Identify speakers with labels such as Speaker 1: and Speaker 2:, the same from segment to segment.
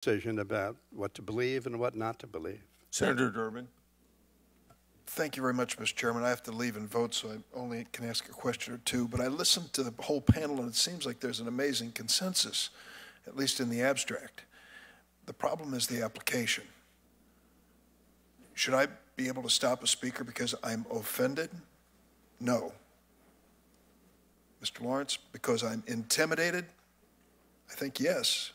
Speaker 1: decision about what to believe and what not to believe.
Speaker 2: Senator Durbin.
Speaker 3: Thank you very much, Mr. Chairman. I have to leave and vote, so I only can ask a question or two. But I listened to the whole panel, and it seems like there's an amazing consensus, at least in the abstract. The problem is the application. Should I be able to stop a speaker because I'm offended? No. Mr. Lawrence, because I'm intimidated? I think yes.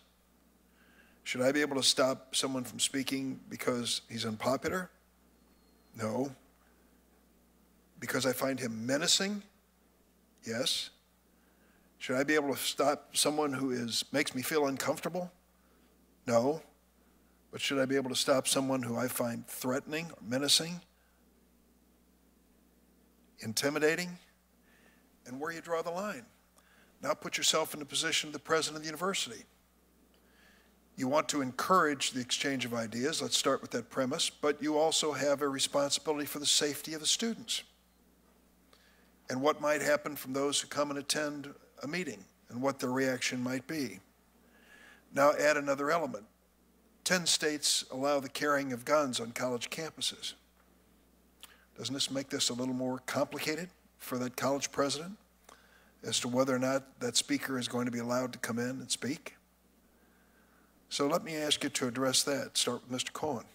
Speaker 3: Should I be able to stop someone from speaking because he's unpopular? No. Because I find him menacing? Yes. Should I be able to stop someone who makes me feel uncomfortable? No. But should I be able to stop someone who I find threatening or menacing? Intimidating? And where you draw the line? Now put yourself in the position of the president of the university. You want to encourage the exchange of ideas, let's start with that premise, but you also have a responsibility for the safety of the students and what might happen from those who come and attend a meeting and what their reaction might be. Now add another element. 10 states allow the carrying of guns on college campuses. Doesn't this make this a little more complicated for that college president as to whether or not that speaker is going to be allowed to come in and speak? So let me ask you to address that. Start with Mr. Cohen.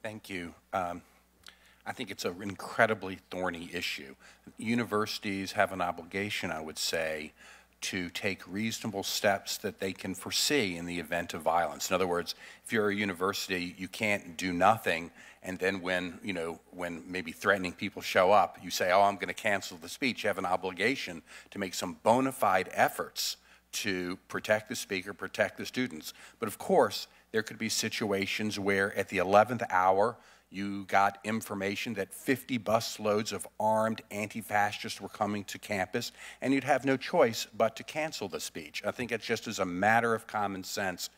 Speaker 4: Thank you. I think it's an incredibly thorny issue. Universities have an obligation, I would say, to take reasonable steps that they can foresee in the event of violence. In other words, if you're a university, you can't do nothing, and then when maybe threatening people show up, you say, oh, I'm going to cancel the speech. You have an obligation to make some bona fide efforts to protect the speaker, protect the students. But of course, there could be situations where at the 11th hour, you got information that 50 busloads of armed anti-fascists were coming to campus, and you'd have no choice but to cancel the speech. I think it's just as a matter of common sense,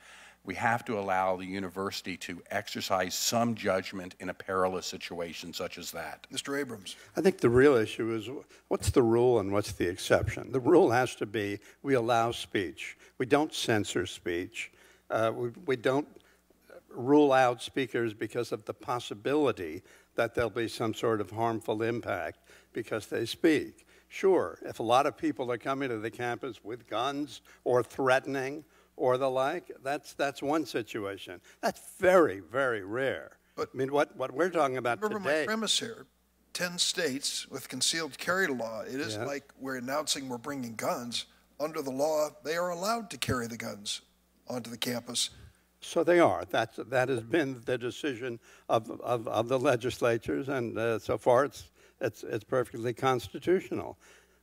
Speaker 4: we have to allow the university to exercise some judgment in a perilous situation such as that.
Speaker 3: Mr. Abrams.
Speaker 1: I think the real issue is what's the rule and what's the exception? The rule has to be we allow speech. We don't censor speech. We don't rule out speakers because of the possibility that there'll be some sort of harmful impact because they speak. Sure, if a lot of people are coming to the campus with guns or threatening or the like, that's one situation. That's very, very rare. But I mean, what we're talking about
Speaker 3: remember
Speaker 1: today.
Speaker 3: My premise here, 10 states with concealed carry law. It isn't like we're announcing we're bringing guns. Under the law, they are allowed to carry the guns onto the campus.
Speaker 1: So they are. That has been the decision of the legislatures, and so far it's perfectly constitutional.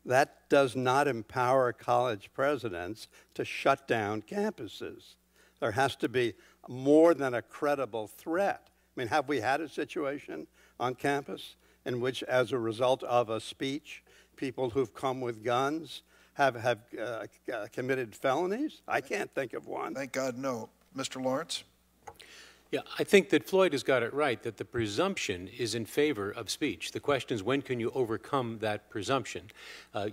Speaker 1: That does not empower college presidents to shut down campuses. There has to be more than a credible threat. I mean, have we had a situation on campus in which, as a result of a speech, people who've come with guns have committed felonies? I can't think of one.
Speaker 3: Thank God, no. Mr. Lawrence?
Speaker 5: Yeah, I think that Floyd has got it right, that the presumption is in favor of speech. The question is, when can you overcome that presumption?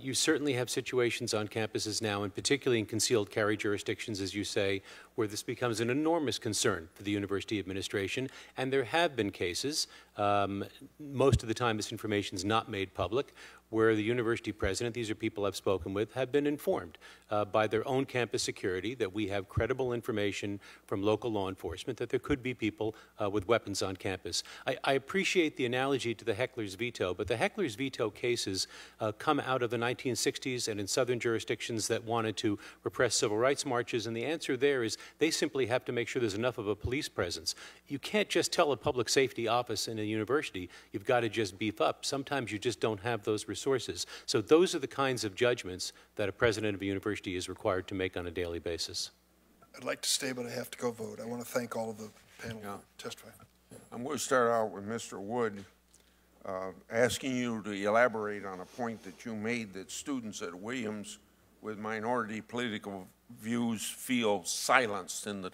Speaker 5: You certainly have situations on campuses now, and particularly in concealed carry jurisdictions, as you say, where this becomes an enormous concern for the university administration. And there have been cases, most of the time this information is not made public, where the university president, these are people I've spoken with, have been informed by their own campus security that we have credible information from local law enforcement that there could be people with weapons on campus. I appreciate the analogy to the heckler's veto, but the heckler's veto cases come out of the 1960s and in southern jurisdictions that wanted to repress civil rights marches, and the answer there is they simply have to make sure there's enough of a police presence. You can't just tell a public safety office in a university, you've got to just beef up. Sometimes you just don't have those resources. So those are the kinds of judgments that a president of a university is required to make on a daily basis.
Speaker 3: I'd like to stay, but I have to go vote. I want to thank all of the panel for testifying.
Speaker 2: I'm going to start out with Mr. Wood, asking you to elaborate on a point that you made, that students at Williams with minority political views feel silenced in the